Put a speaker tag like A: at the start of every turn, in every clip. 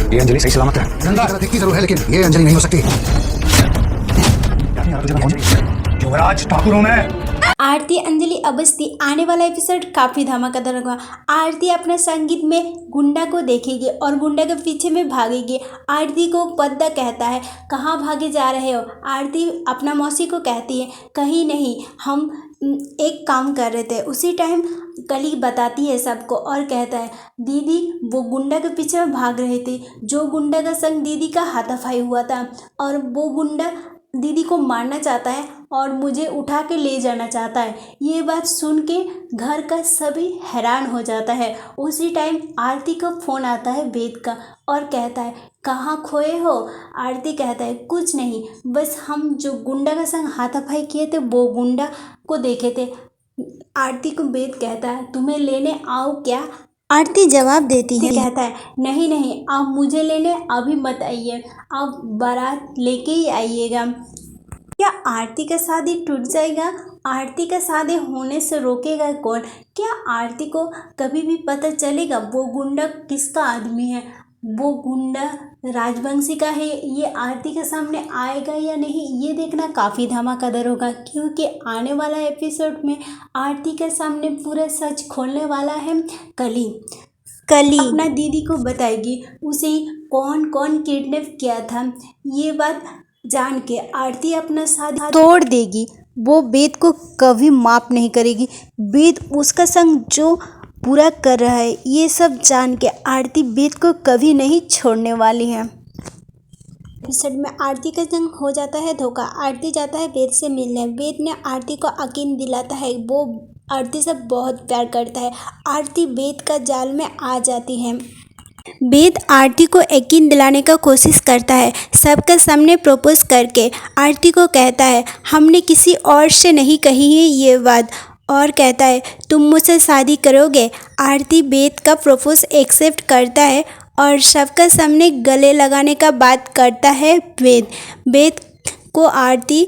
A: ये अंजलि सही सलामत है।
B: गंगा दिखती जरूर है, लेकिन ये अंजलि नहीं हो सकती। युवराज ठाकुर हूं मैं।
C: आरती अंजलि अवस्थी आने वाला एपिसोड काफ़ी धमाकेदार होगा। आरती अपना संगीत में गुंडा को देखेगी और गुंडा के पीछे में भागेगी। आरती को पद्दा कहता है, कहाँ भागे जा रहे हो। आरती अपना मौसी को कहती है, कहीं नहीं, हम एक काम कर रहे थे। उसी टाइम कली बताती है सबको और कहता है, दीदी वो गुंडा के पीछे में भाग रहे थे, जो गुंडा का संग दीदी का हाथापाई हुआ था, और वो गुंडा दीदी को मारना चाहता है और मुझे उठा के ले जाना चाहता है। ये बात सुन के घर का सभी हैरान हो जाता है। उसी टाइम आरती का फ़ोन आता है वेद का और कहता है, कहाँ खोए हो। आरती कहता है, कुछ नहीं, बस हम जो गुंडा का संग हाथापाई किए थे वो गुंडा को देखे थे। आरती को वेद कहता है, तुम्हें लेने आओ क्या। आरती जवाब देती है, कहता है, नहीं नहीं, आप मुझे लेने अभी मत आइए, आप बारात लेके ही आइएगा। क्या आरती का शादी टूट जाएगा। आरती का शादी होने से रोकेगा कौन। क्या आरती को कभी भी पता चलेगा वो गुंडा किसका आदमी है, वो गुंडा राजवंशी का है। ये आरती के सामने आएगा या नहीं, ये देखना काफ़ी धमाकेदार होगा, क्योंकि आने वाला एपिसोड में आरती के सामने पूरा सच खोलने वाला है कली अपना दीदी को बताएगी उसे कौन कौन किडनैप किया था। ये बात जान के आरती अपना साथ तोड़ देगी। वो वेद को कभी माफ नहीं करेगी। वेद उसका संग जो पूरा कर रहा है, ये सब जान के आरती वेद को कभी नहीं छोड़ने वाली है। एपिसोड में आरती का संग हो जाता है धोखा। आरती जाता है वेद से मिलने। वेद ने आरती को यकीन दिलाता है, वो आरती से बहुत प्यार करता है। आरती वेद का जाल में आ जाती है। वेद आरती को यकीन दिलाने का कोशिश करता है, सबके सामने प्रपोज करके। आरती को कहता है, हमने किसी और से नहीं कही है ये बात, और कहता है, तुम मुझसे शादी करोगे। आरती वेद का प्रपोज एक्सेप्ट करता है और सबके सामने गले लगाने का बात करता है वेद को आरती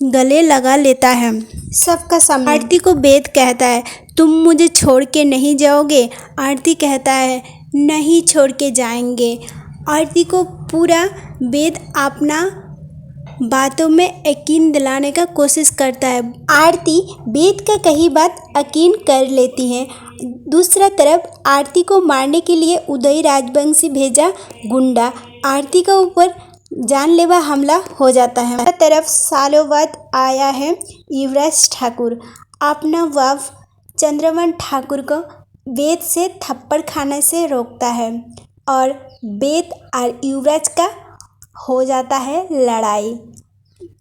C: गले लगा लेता है सबका सामने। आरती को वेद कहता है, तुम मुझे छोड़ के नहीं जाओगे। आरती कहता है, नहीं छोड़ के जाएंगे। आरती को पूरा वेद अपना बातों में यकीन दिलाने का कोशिश करता है। आरती वेद का कही बात यकीन कर लेती है। दूसरा तरफ आरती को मारने के लिए उदय राजवंशी भेजा गुंडा आरती के ऊपर जानलेवा हमला हो जाता है। दूसरी तरफ सालों बाद आया है युवराज ठाकुर। अपना वाफ चंद्रमन ठाकुर को वेद से थप्पड़ खाने से रोकता है और वेद और युवराज का हो जाता है लड़ाई।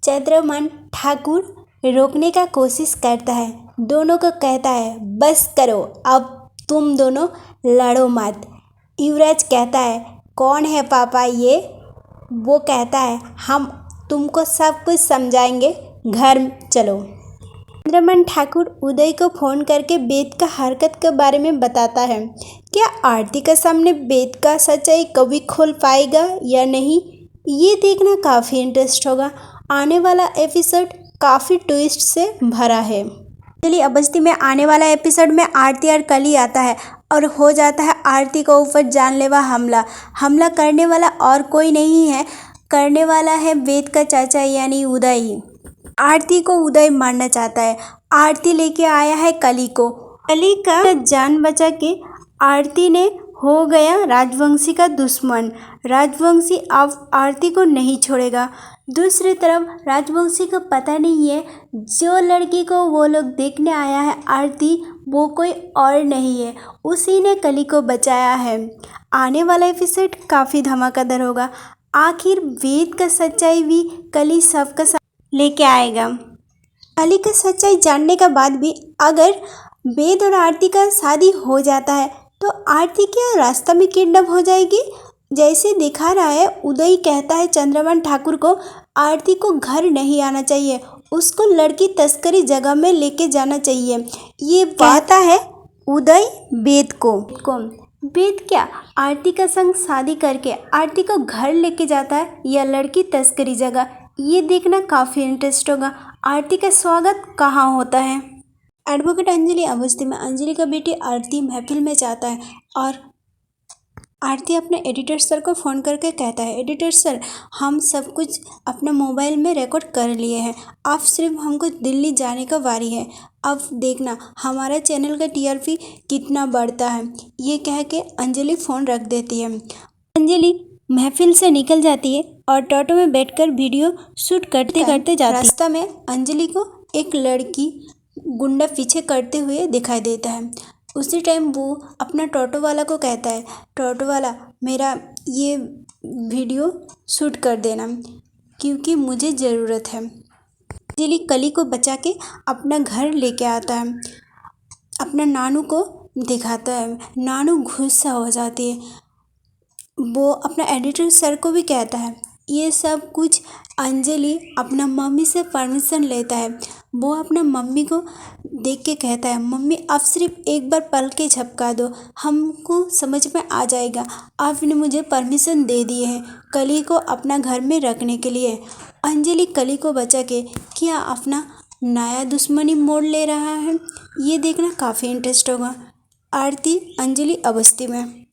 C: चंद्रमन ठाकुर रोकने का कोशिश करता है, दोनों को कहता है, बस करो, अब तुम दोनों लड़ो मत। युवराज कहता है, कौन है पापा ये। वो कहता है, हम तुमको सब कुछ समझाएंगे, घर चलो। चंद्रमन ठाकुर उदय को फ़ोन करके वेद का हरकत के बारे में बताता है। क्या आरती के सामने वेद का सच्चाई कभी खोल पाएगा या नहीं, ये देखना काफ़ी इंटरेस्ट होगा। आने वाला एपिसोड काफ़ी ट्विस्ट से भरा है। अंजलि अवस्थी में आने वाला एपिसोड में आरती और कली आता है और हो जाता है आरती के ऊपर जानलेवा हमला करने वाला और कोई नहीं है, करने वाला है वेद का चाचा यानी उदय। आरती को उदय मारना चाहता है। आरती लेके आया है कली को। कली का जान बचा के आरती ने हो गया राजवंशी का दुश्मन। राजवंशी अब आरती को नहीं छोड़ेगा। दूसरी तरफ राजवंशी को पता नहीं है जो लड़की को वो लोग देखने आया है आरती, वो कोई और नहीं है, उसी ने कली को बचाया है। आने वाला एपिसोड काफ़ी धमाकेदार होगा। आखिर वेद का सच्चाई भी कली सबका लेके आएगा। कली का सच्चाई जानने के बाद भी अगर वेद और आरती का शादी हो जाता है तो आरती क्या रास्ता में किडनैप हो जाएगी। जैसे दिखा रहा है, उदय कहता है चंद्रमन ठाकुर को आरती को घर नहीं आना चाहिए, उसको लड़की तस्करी जगह में लेके जाना चाहिए। ये कहता है उदय वेद को। वेद क्या आरती का संग शादी करके आरती को घर लेके जाता है या लड़की तस्करी जगह, ये देखना काफ़ी इंटरेस्ट होगा। आरती का स्वागत कहाँ होता है। एडवोकेट अंजलि अवस्थी में अंजलि का बेटी आरती महफिल में जाता है और आरती अपने एडिटर सर को फ़ोन करके कहता है, एडिटर सर, हम सब कुछ अपने मोबाइल में रिकॉर्ड कर लिए हैं, अब सिर्फ हमको दिल्ली जाने का बारी है। अब देखना हमारा चैनल का टीआरपी कितना बढ़ता है। ये कह के अंजलि फ़ोन रख देती है। अंजलि महफिल से निकल जाती है और टॉटो में बैठकर वीडियो शूट करते करते जाती है। रास्ता में अंजलि को एक लड़की गुंडा पीछे करते हुए दिखाई देता है। उसी टाइम वो अपना टॉटो वाला को कहता है, टॉटो वाला, मेरा ये वीडियो शूट कर देना क्योंकि मुझे ज़रूरत है। अंजलि कली को बचा के अपना घर लेके आता है, अपना नानू को दिखाता है। नानू गुस्सा हो जाती है। वो अपना एडिटर सर को भी कहता है। ये सब कुछ अंजलि अपना मम्मी से परमिशन लेता है। वो अपना मम्मी को देख के कहता है, मम्मी आप सिर्फ एक बार पल के झपका दो, हमको समझ में आ जाएगा। आपने मुझे परमिशन दे दिए हैं कली को अपना घर में रखने के लिए। अंजलि कली को बचा के क्या अपना नया दुश्मनी मोड़ ले रहा है, ये देखना काफ़ी इंटरेस्ट होगा। आरती अंजलि अवस्थी में।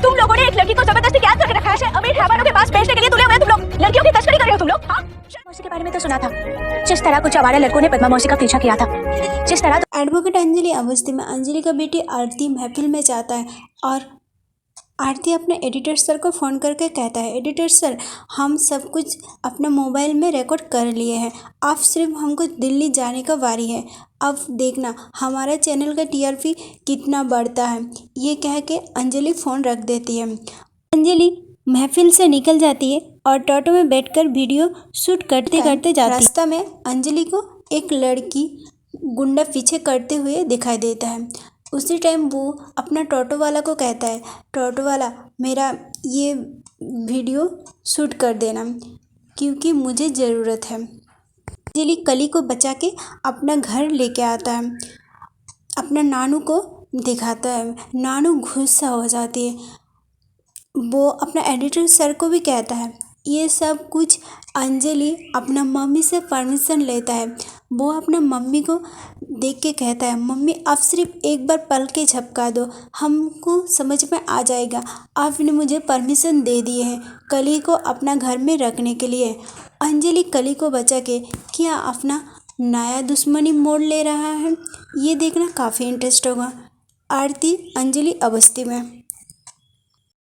A: तुम लोगों ने एक लड़की को जबरदस्ती कैद करके रखा है अमीर हैवानों के पास बेचने के लिए। तुले हुए तुम लोग लड़कियों की तस्करी कर रहे हो तुम लोग। हाँ, मौसी के बारे में तो सुना था, जिस तरह कुछ आवारा लड़कों ने पद्मा मौसी का पीछा किया था, जिस तरह।
C: एडवोकेट अंजलि अवस्थी में अंजलि का बेटी आरती महफिल में जाता है और आरती अपने एडिटर सर को फ़ोन करके कहता है, एडिटर सर, हम सब कुछ अपने मोबाइल में रिकॉर्ड कर लिए हैं, अब सिर्फ हमको दिल्ली जाने का बारी है। अब देखना हमारा चैनल का टीआरपी कितना बढ़ता है। ये कह के अंजलि फ़ोन रख देती है। अंजलि महफिल से निकल जाती है और टॉटो में बैठकर वीडियो शूट करते करते जाती है। रास्ता में अंजलि को एक लड़की गुंडा पीछे करते हुए दिखाई देता है। उसी टाइम वो अपना टॉटो वाला को कहता है, टॉटो वाला, मेरा ये वीडियो शूट कर देना क्योंकि मुझे ज़रूरत है। अंजलि कली को बचा के अपना घर लेके आता है, अपना नानू को दिखाता है। नानू गुस्सा हो जाती है। वो अपना एडिटर सर को भी कहता है। ये सब कुछ अंजलि अपना मम्मी से परमिशन लेता है। वो अपना मम्मी को देख के कहता है, मम्मी आप सिर्फ एक बार पल के झपका दो, हमको समझ में आ जाएगा। आपने मुझे परमिशन दे दिए हैं कली को अपना घर में रखने के लिए। अंजलि कली को बचा के क्या अपना नया दुश्मनी मोड़ ले रहा है, ये देखना काफ़ी इंटरेस्ट होगा। आरती अंजलि अवस्थी में।